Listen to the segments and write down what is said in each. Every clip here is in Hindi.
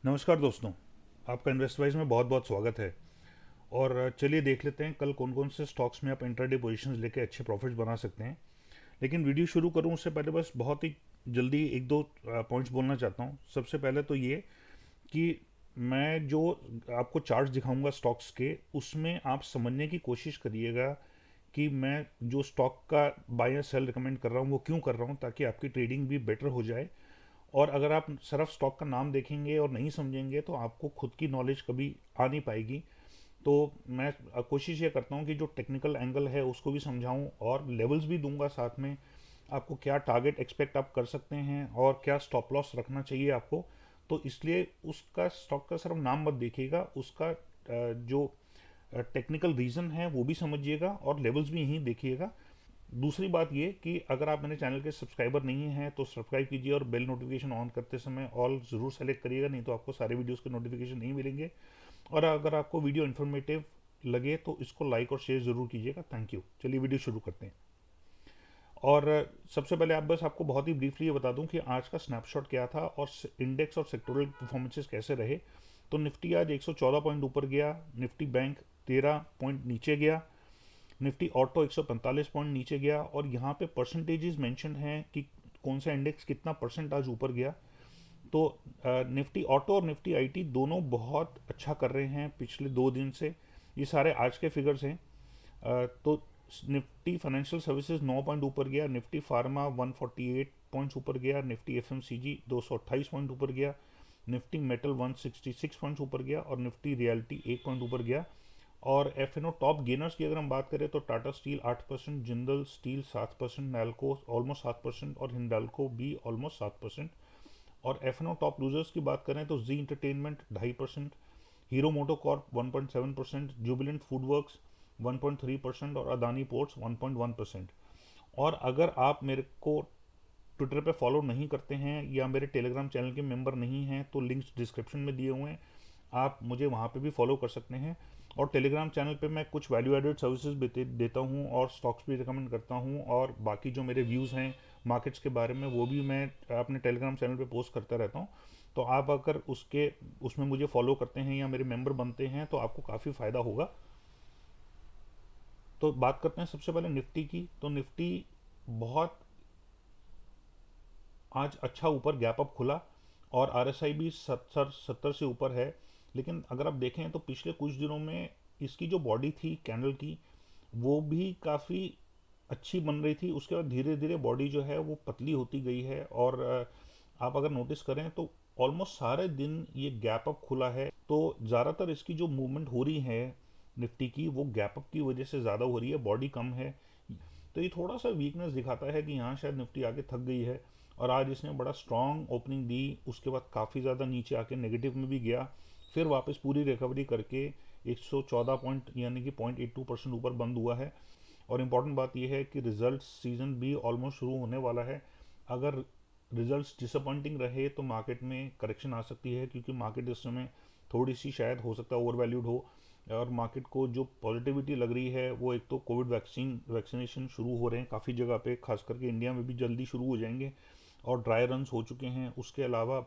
नमस्कार दोस्तों। आपका इन्वेस्टवाइज में बहुत बहुत स्वागत है। और चलिए देख लेते हैं कल कौन कौन से स्टॉक्स में आप इंट्राडे पोजीशंस लेके अच्छे प्रॉफिट्स बना सकते हैं। लेकिन वीडियो शुरू करूं उससे पहले बस बहुत ही जल्दी एक दो पॉइंट्स बोलना चाहता हूं। सबसे पहले तो ये कि मैं जो आपको चार्ट्स दिखाऊंगा स्टॉक्स के, उसमें आप समझने की कोशिश करिएगा कि मैं जो स्टॉक का बाय या सेल रिकमेंड कर रहा हूँ वो क्यों कर रहा हूँ, ताकि आपकी ट्रेडिंग भी बेटर हो जाए। और अगर आप सिर्फ स्टॉक का नाम देखेंगे और नहीं समझेंगे तो आपको खुद की नॉलेज कभी आ नहीं पाएगी। तो मैं कोशिश ये करता हूँ कि जो टेक्निकल एंगल है उसको भी समझाऊँ और लेवल्स भी दूंगा साथ में। आपको क्या टारगेट एक्सपेक्ट आप कर सकते हैं और क्या स्टॉप लॉस रखना चाहिए आपको। तो इसलिए उसका स्टॉक का सिर्फ नाम मत देखिएगा, उसका जो टेक्निकल रीज़न है वो भी समझिएगा और लेवल्स भी यहीं देखिएगा। दूसरी बात ये कि अगर आप मेरे चैनल के सब्सक्राइबर नहीं हैं तो सब्सक्राइब कीजिए और बेल नोटिफिकेशन ऑन करते समय ऑल ज़रूर सेलेक्ट करिएगा, नहीं तो आपको सारे वीडियोस के नोटिफिकेशन नहीं मिलेंगे। और अगर आपको वीडियो इन्फॉर्मेटिव लगे तो इसको लाइक और शेयर ज़रूर कीजिएगा। Thank you. चलिए वीडियो शुरू करते हैं। और सबसे पहले आप बस आपको बहुत ही ब्रीफली ये बता दूं कि आज का स्नैपशॉट क्या था और इंडेक्स और सेक्टोरल परफॉर्मेंसेस कैसे रहे। तो निफ्टी आज 114 पॉइंट ऊपर गया, निफ्टी बैंक 13 पॉइंट नीचे गया, निफ्टी ऑटो 145 पॉइंट नीचे गया। और यहाँ पे परसेंटेजेस मेंशन हैं कि कौन सा इंडेक्स कितना परसेंट आज ऊपर गया। तो निफ्टी ऑटो और निफ्टी आईटी दोनों बहुत अच्छा कर रहे हैं पिछले 2 दिन से। ये सारे आज के फिगर्स हैं। तो निफ्टी फाइनेंशियल सर्विसेज 9 पॉइंट ऊपर गया, निफ्टी फार्मा 148 पॉइंट्स ऊपर गया, निफ्टी एफएमसीजी 228 पॉइंट ऊपर गया, निफ्टी मेटल 166 पॉइंट्स ऊपर गया और निफ्टी रियल्टी 1 पॉइंट ऊपर गया। और F N O top gainers की अगर हम बात करें तो टाटा स्टील 8%, जिंदल स्टील 7%, नैल्को ऑलमोस्ट 7% और हिंडाल्को भी ऑलमोस्ट 7%। और F N O top losers की बात करें तो जी इंटरटेनमेंट 2.5%, हीरो मोटोकॉर्प 1.7%, जुबिलेंट फूडवर्क्स 1.3% और अदानी पोर्ट्स 1.1%। और अगर आप मेरे को ट्विटर पे फॉलो नहीं करते हैं या मेरे टेलीग्राम चैनल के मेंबर नहीं हैं तो लिंक्स डिस्क्रिप्शन में दिए हुए हैं, आप मुझे वहाँ पे भी फॉलो कर सकते हैं। और टेलीग्राम चैनल पे मैं कुछ वैल्यू एडेड सर्विसेज देता हूँ और स्टॉक्स भी रिकमेंड करता हूँ, और बाकी जो मेरे व्यूज़ हैं मार्केट्स के बारे में वो भी मैं अपने टेलीग्राम चैनल पे पोस्ट करता रहता हूँ। तो आप अगर उसमें मुझे फॉलो करते हैं या मेरे मेंबर बनते हैं तो आपको काफ़ी फ़ायदा होगा। तो बात करते हैं सबसे पहले निफ्टी की। तो निफ्टी बहुत आज अच्छा ऊपर गैप अप खुला और आरएसआई भी 70 से ऊपर है। लेकिन अगर आप देखें तो पिछले कुछ दिनों में इसकी जो बॉडी थी कैंडल की वो भी काफ़ी अच्छी बन रही थी, उसके बाद धीरे धीरे बॉडी जो है वो पतली होती गई है। और आप अगर नोटिस करें तो ऑलमोस्ट सारे दिन ये गैप अप खुला है। तो ज़्यादातर इसकी जो मूवमेंट हो रही है निफ्टी की वो गैप अप की वजह से ज़्यादा हो रही है, बॉडी कम है। तो ये थोड़ा सा वीकनेस दिखाता है कि यहाँ शायद निफ्टी आगे थक गई है। और आज इसने बड़ा स्ट्रॉन्ग ओपनिंग दी, उसके बाद काफ़ी ज़्यादा नीचे आके नेगेटिव में भी गया, फिर वापस पूरी रिकवरी करके 114 पॉइंट यानी कि 0.82% ऊपर बंद हुआ है। और इम्पॉर्टेंट बात यह है कि रिजल्ट सीजन भी ऑलमोस्ट शुरू होने वाला है। अगर रिजल्ट्स डिसअपॉइंटिंग रहे तो मार्केट में करेक्शन आ सकती है, क्योंकि मार्केट इस समय थोड़ी सी शायद हो सकता है ओवर वैल्यूड हो। और मार्केट को जो पॉजिटिविटी लग रही है वो एक तो कोविड वैक्सीनेशन शुरू हो रहे हैं काफ़ी जगह पे, खास करके इंडिया में भी जल्दी शुरू हो जाएंगे और ड्राई रन्स हो चुके हैं। उसके अलावा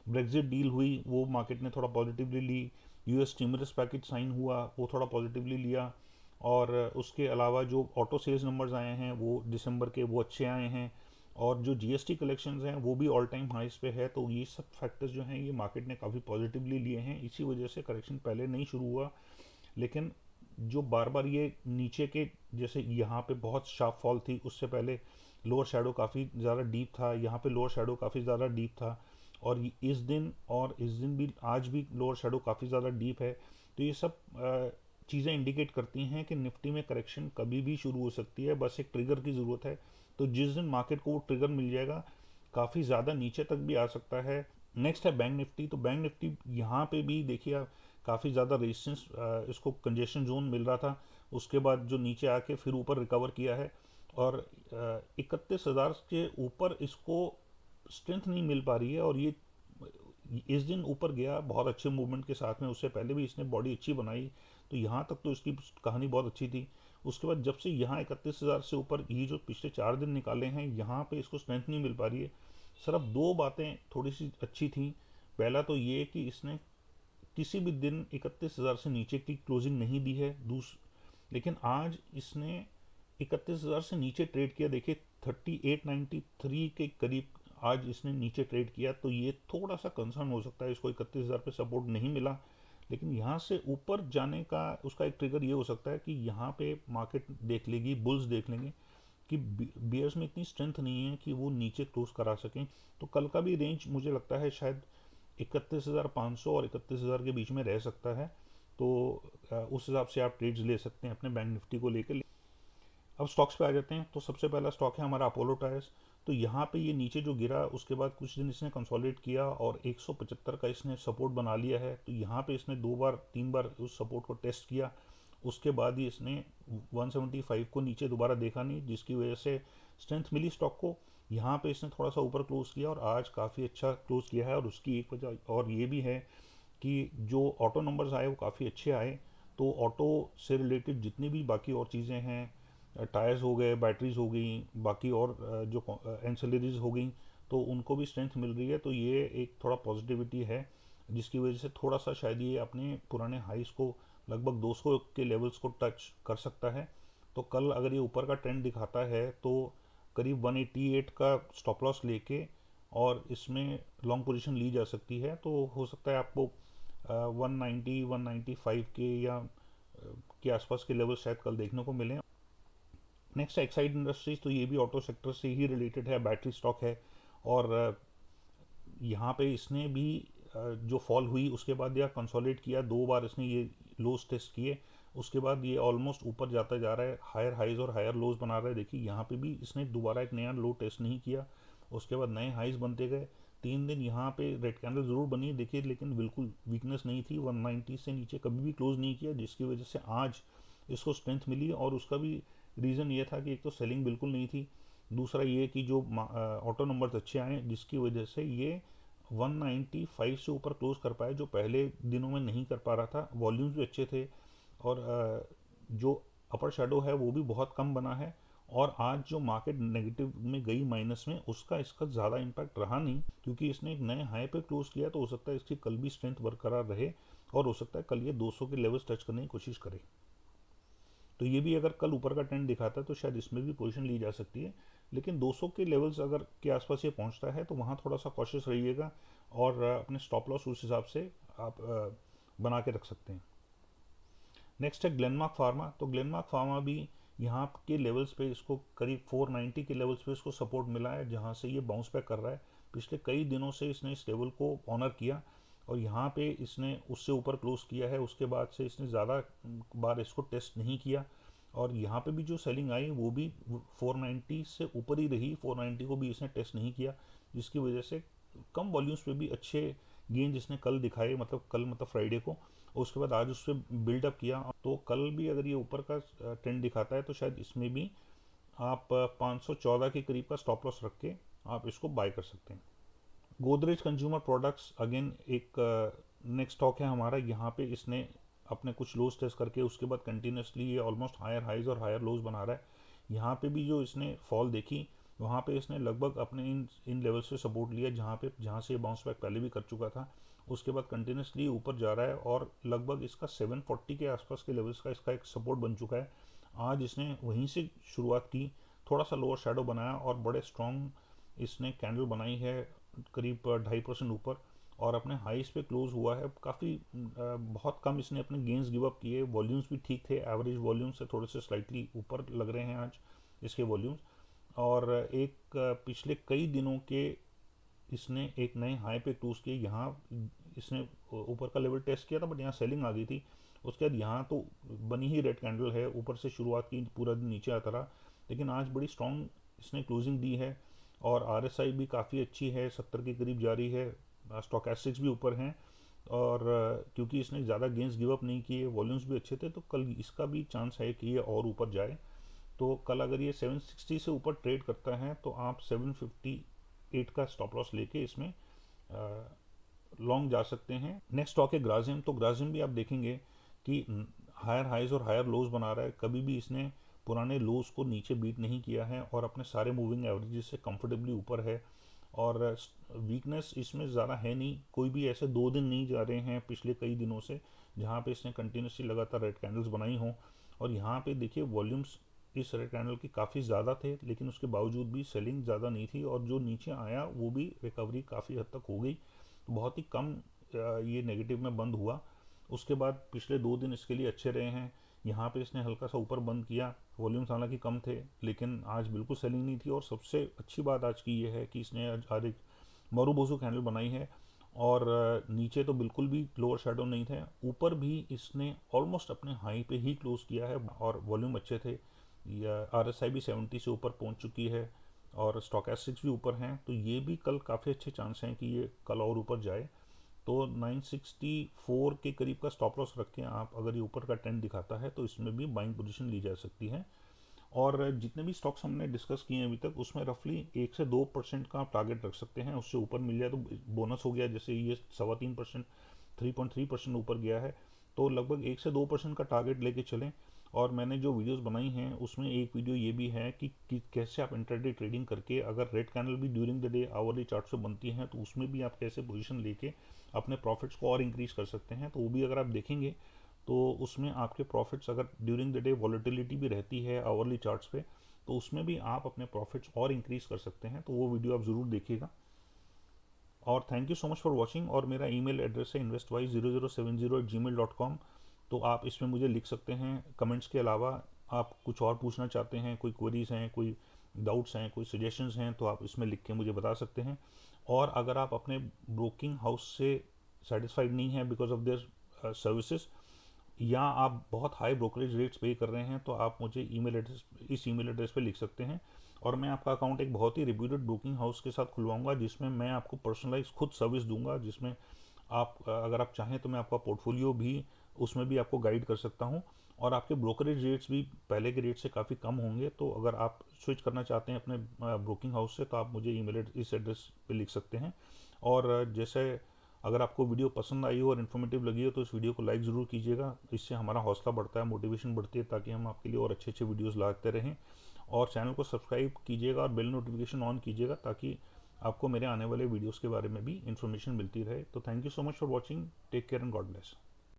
ब्रेग्जिट डील हुई, वो मार्केट ने थोड़ा पॉजिटिवली ली। यूएस स्टिमुलस पैकेज साइन हुआ, वो थोड़ा पॉजिटिवली लिया। और उसके अलावा जो ऑटो सेल्स नंबर्स आए हैं वो दिसंबर के वो अच्छे आए हैं। और जो जीएसटी कलेक्शंस हैं वो भी ऑल टाइम हाइस पे है। तो ये सब फैक्टर्स जो हैं ये मार्केट ने काफ़ी पॉजिटिवली लिए हैं, इसी वजह से करेक्शन पहले नहीं शुरू हुआ। लेकिन जो बार बार ये नीचे के जैसे यहाँ पे बहुत शार्प फॉल थी, उससे पहले लोअर शैडो काफ़ी ज़्यादा डीप था, यहाँ पे लोअर शैडो काफ़ी ज़्यादा डीप था। और इस दिन भी आज भी लोअर शैडो काफ़ी ज़्यादा डीप है। तो ये सब चीज़ें इंडिकेट करती हैं कि निफ्टी में करेक्शन कभी भी शुरू हो सकती है, बस एक ट्रिगर की ज़रूरत है। तो जिस दिन मार्केट को वो ट्रिगर मिल जाएगा काफ़ी ज़्यादा नीचे तक भी आ सकता है। नेक्स्ट है बैंक निफ्टी। तो बैंक निफ्टी यहाँ पे भी देखिए आप काफ़ी ज़्यादा रेजिस्टेंस, इसको कंजेशन जोन मिल रहा था, उसके बाद जो नीचे आके फिर ऊपर रिकवर किया है। और 31,000 के ऊपर इसको स्ट्रेंथ नहीं मिल पा रही है। और ये इस दिन ऊपर गया बहुत अच्छे मूवमेंट के साथ में, उससे पहले भी इसने बॉडी अच्छी बनाई। तो यहाँ तक तो इसकी कहानी बहुत अच्छी थी। उसके बाद जब से यहाँ 31,000 से ऊपर ये जो पिछले 4 दिन निकाले हैं यहाँ पे इसको स्ट्रेंथ नहीं मिल पा रही है। सिर्फ दो बातें थोड़ी सी अच्छी थी। पहला तो ये कि इसने किसी भी दिन 31,000 से नीचे की क्लोजिंग नहीं दी है। लेकिन आज इसने 31,000 से नीचे ट्रेड किया। देखिए 3893 के करीब आज इसने नीचे ट्रेड किया, तो ये थोड़ा सा कंसर्न हो सकता है। इसको 31,000 पे सपोर्ट नहीं मिला, लेकिन यहाँ से ऊपर जाने का उसका एक ट्रिगर ये हो सकता है कि यहाँ पे मार्केट देख लेगी, बुल्स देख लेंगे कि बियर्स में इतनी स्ट्रेंथ नहीं है कि वो नीचे क्लोज करा सकें। तो कल का भी रेंज मुझे लगता है शायद 31,500 और 31,000 के बीच में रह सकता है। तो उस हिसाब से आप ट्रेड्स ले सकते हैं अपने बैंक निफ्टी को लेकर। अब स्टॉक्स पे आ जाते हैं। तो सबसे पहला स्टॉक है हमारा अपोलो टायर्स। तो यहाँ पे ये नीचे जो गिरा उसके बाद कुछ दिन इसने कंसोलिडेट किया और 175 का इसने सपोर्ट बना लिया है। तो यहाँ पे इसने 2 बार 3 बार उस सपोर्ट को टेस्ट किया, उसके बाद ही इसने 175 को नीचे दोबारा देखा नहीं, जिसकी वजह से स्ट्रेंथ मिली स्टॉक को। यहाँ पे इसने थोड़ा सा ऊपर क्लोज किया और आज काफ़ी अच्छा क्लोज किया है। और उसकी एक वजह और ये भी है कि जो ऑटो नंबर्स आए वो काफ़ी अच्छे आए। तो ऑटो से रिलेटेड जितनी भी बाकी और चीज़ें हैं, टायर्स हो गए, बैटरीज हो गई, बाकी और जो एंसिलरीज हो गई, तो उनको भी स्ट्रेंथ मिल रही है। तो ये एक थोड़ा पॉजिटिविटी है, जिसकी वजह से थोड़ा सा शायद ये अपने पुराने हाइस को लगभग 200 के लेवल्स को टच कर सकता है। तो कल अगर ये ऊपर का ट्रेंड दिखाता है तो करीब 188 का स्टॉप लॉस लेके और इसमें लॉन्ग पोजीशन ली जा सकती है। तो हो सकता है आपको 190 195 के या के आसपास के लेवल शायद कल देखने को मिले। नेक्स्ट है एक्साइड इंडस्ट्रीज। तो ये भी ऑटो सेक्टर से ही रिलेटेड है, बैटरी स्टॉक है। और यहाँ पे इसने भी जो फॉल हुई उसके बाद या कंसोलिडेट किया, 2 बार इसने ये लोज टेस्ट किए, उसके बाद ये ऑलमोस्ट ऊपर जाता जा रहा है, हायर हाइज और हायर लोज बना रहा है। देखिए यहाँ पे भी इसने दोबारा एक नया लो टेस्ट नहीं किया, उसके बाद नए हाइज बनते गए। 3 दिन यहाँ पे रेड कैंडल जरूर बनी देखिए, लेकिन बिल्कुल वीकनेस नहीं थी। 190 से नीचे कभी भी क्लोज नहीं किया, जिसकी वजह से आज इसको स्ट्रेंथ मिली। और उसका भी रीज़न ये था कि एक तो सेलिंग बिल्कुल नहीं थी, दूसरा ये कि जो ऑटो नंबर्स अच्छे आए, जिसकी वजह से ये 195 से ऊपर क्लोज कर पाए, जो पहले दिनों में नहीं कर पा रहा था। वॉल्यूम्स भी अच्छे थे और जो अपर शेडो है वो भी बहुत कम बना है। और आज जो मार्केट नेगेटिव में गई, माइनस में, उसका इसका ज़्यादा इम्पैक्ट रहा नहीं, क्योंकि इसने एक नए हाई पे क्लोज किया। तो हो सकता है इसकी कल भी स्ट्रेंथ बरकरार रहे और हो सकता है कल ये 200 के लेवल्स टच करने की कोशिश करे। तो ये भी अगर कल ऊपर का ट्रेंड दिखाता है तो शायद इसमें भी पोजीशन ली जा सकती है। लेकिन 200 के लेवल्स अगर के आसपास ये पहुंचता है तो वहाँ थोड़ा सा कॉशियस रहिएगा और अपने स्टॉप लॉस उस हिसाब से आप बना के रख सकते हैं। नेक्स्ट है ग्लेनमार्क फार्मा। तो ग्लेनमार्क फार्मा भी यहाँ के लेवल्स पे इसको करीब 490 के लेवल्स पे इसको सपोर्ट मिला है, जहाँ से ये बाउंस बैक कर रहा है। पिछले कई दिनों से इसने इस लेवल को ऑनर किया और यहाँ पे इसने उससे ऊपर क्लोज किया है। उसके बाद से इसने ज़्यादा बार इसको टेस्ट नहीं किया और यहाँ पे भी जो सेलिंग आई वो भी 490 से ऊपर ही रही। 490 को भी इसने टेस्ट नहीं किया, जिसकी वजह से कम वॉल्यूम्स पे भी अच्छे गेन जिसने कल दिखाए, मतलब फ्राइडे को। उसके बाद आज उससे बिल्डअप किया। तो कल भी अगर ये ऊपर का ट्रेंड दिखाता है तो शायद इसमें भी आप 514 के करीब का स्टॉप लॉस रख के आप इसको बाय कर सकते हैं। गोदरेज कंज्यूमर प्रोडक्ट्स अगेन एक नेक्स्ट स्टॉक है हमारा। यहाँ पे इसने अपने कुछ लोज टेस्ट करके उसके बाद कंटिन्यूसली ये ऑलमोस्ट हायर हाइज और हायर लोज बना रहा है। यहाँ पे भी जो इसने फॉल देखी वहाँ पे इसने लगभग अपने इन लेवल से सपोर्ट लिया, जहाँ से बाउंस बैक पहले भी कर चुका था। उसके बाद कंटिन्यूसली ऊपर जा रहा है और लगभग इसका 740 के आसपास के लेवल्स का इसका एक सपोर्ट बन चुका है। आज इसने वहीं से शुरुआत की, थोड़ा सा लोअर शेडो बनाया और बड़े स्ट्रॉन्ग इसने कैंडल बनाई है, करीब 2.5% ऊपर, और अपने हाइस पे क्लोज हुआ है। काफ़ी बहुत कम इसने अपने गेंस गिव अप किए। वॉल्यूम्स भी ठीक थे, एवरेज वॉल्यूम से थोड़े से स्लाइटली ऊपर लग रहे हैं आज इसके वॉल्यूम्स। और एक पिछले कई दिनों के इसने एक नए हाई पे क्लोज किए। यहाँ इसने ऊपर का लेवल टेस्ट किया था बट यहाँ सेलिंग आ गई थी। उसके बाद यहाँ तो बनी ही रेड कैंडल है, ऊपर से शुरुआत की, पूरा दिन नीचे आता रहा, लेकिन आज बड़ी स्ट्रॉन्ग इसने क्लोजिंग दी है। और RSI भी काफ़ी अच्छी है, 70 के करीब जा रही है। स्टोकेस्टिक्स भी ऊपर हैं और क्योंकि इसने ज़्यादा गेंस गिव अप नहीं किए, वॉल्यूम्स भी अच्छे थे, तो कल इसका भी चांस है कि ये और ऊपर जाए। तो कल अगर ये 760 से ऊपर ट्रेड करता है तो आप 758 का स्टॉप लॉस लेके इसमें लॉन्ग जा सकते हैं। नेक्स्ट स्टॉक है ग्रासिम। तो ग्रासिम भी आप देखेंगे कि हायर हाइज और हायर लोज बना रहा है। कभी भी इसने पुराने लोज को नीचे बीट नहीं किया है और अपने सारे मूविंग एवरेजेस से कंफर्टेबली ऊपर है। और वीकनेस इसमें ज़्यादा है नहीं, कोई भी ऐसे 2 दिन नहीं जा रहे हैं पिछले कई दिनों से जहाँ पे इसने कंटिन्यूसली लगातार रेड कैंडल्स बनाई हों। और यहाँ पे देखिए वॉल्यूम्स इस रेड कैंडल की काफ़ी ज़्यादा थे, लेकिन उसके बावजूद भी सेलिंग ज़्यादा नहीं थी, और जो नीचे आया वो भी रिकवरी काफ़ी हद तक हो गई। बहुत ही कम ये नेगेटिव में बंद हुआ। उसके बाद पिछले 2 दिन इसके लिए अच्छे रहे हैं। यहाँ पे इसने हल्का सा ऊपर बंद किया, वॉल्यूम्स हालांकि कम थे, लेकिन आज बिल्कुल सेलिंग नहीं थी। और सबसे अच्छी बात आज की ये है कि इसने आज एक मारूबोजू कैंडल बनाई है, और नीचे तो बिल्कुल भी लोअर शेडो नहीं थे, ऊपर भी इसने ऑलमोस्ट अपने हाई पे ही क्लोज किया है, और वॉल्यूम अच्छे थे। RSI भी 70 से ऊपर पहुंच चुकी है, और स्टॉकेस्टिक्स भी ऊपर हैं, तो ये भी कल काफ़ी अच्छे चांस हैं कि ये कल और ऊपर जाए। तो 964 के करीब का स्टॉप लॉस रखें आप, अगर ये ऊपर का ट्रेंड दिखाता है तो इसमें भी बाइंग पोजीशन ली जा सकती है। और जितने भी स्टॉक्स हमने डिस्कस किए हैं अभी तक, उसमें रफली 1 से 2% का आप टारगेट रख सकते हैं। उससे ऊपर मिल जाए तो बोनस हो गया, जैसे ये 3.25%, 3.3% ऊपर गया है, तो लगभग 1 से 2% का टारगेट लेके चलें। और मैंने जो वीडियोस बनाई हैं उसमें एक वीडियो ये भी है कि कैसे आप इंट्राडे ट्रेडिंग करके, अगर रेड कैंडल भी during the day hourly chart से बनती हैं, तो उसमें भी आप कैसे पोजीशन लेके अपने प्रॉफिट्स को और इंक्रीज कर सकते हैं। तो वो भी अगर आप देखेंगे तो उसमें आपके प्रॉफिट्स, अगर ड्यूरिंग द डे वॉलेटिलिटी भी रहती है आवरली चार्ट्स पे, तो उसमें भी आप अपने प्रॉफिट्स और इंक्रीज कर सकते हैं। तो वो वीडियो आप ज़रूर देखिएगा। और thank you so much for watching. और मेरा ईमेल एड्रेस है investwise0070@gmail.com। तो आप इसमें मुझे लिख सकते हैं। कमेंट्स के अलावा आप कुछ और पूछना चाहते हैं, कोई क्वेरीज हैं, कोई डाउट्स हैं, कोई सजेशंस हैं, तो आप इसमें लिख के मुझे बता सकते हैं। और अगर आप अपने ब्रोकिंग हाउस से सेटिस्फाइड नहीं है बिकॉज ऑफ देयर सर्विसेज, या आप बहुत हाई ब्रोकरेज रेट्स पे कर रहे हैं, तो आप मुझे इस ईमेल एड्रेस पे लिख सकते हैं। और मैं आपका अकाउंट एक बहुत ही रिप्यूटेड ब्रोकिंग हाउस के साथ खुलवाऊंगा, जिसमें मैं आपको पर्सनलाइज खुद सर्विस दूंगा, जिसमें आप अगर आप चाहें तो मैं आपका पोर्टफोलियो भी उसमें भी आपको गाइड कर सकता हूं। और आपके ब्रोकरेज रेट्स भी पहले के रेट से काफ़ी कम होंगे। तो अगर आप स्विच करना चाहते हैं अपने ब्रोकिंग हाउस से, तो आप मुझे इस एड्रेस पे लिख सकते हैं। और जैसे अगर आपको वीडियो पसंद आई हो और इन्फॉर्मेटिव लगी हो, तो इस वीडियो को लाइक ज़रूर कीजिएगा। इससे हमारा हौसला बढ़ता है, मोटिवेशन बढ़ती है, ताकि हम आपके लिए और अच्छे अच्छे वीडियोस लाते रहें। और चैनल को सब्सक्राइब कीजिएगा और बेल नोटिफिकेशन ऑन कीजिएगा, ताकि आपको मेरे आने वाले वीडियोस के बारे में भी इन्फॉर्मेशन मिलती रहे। तो thank you so much for watching. Take care and God bless.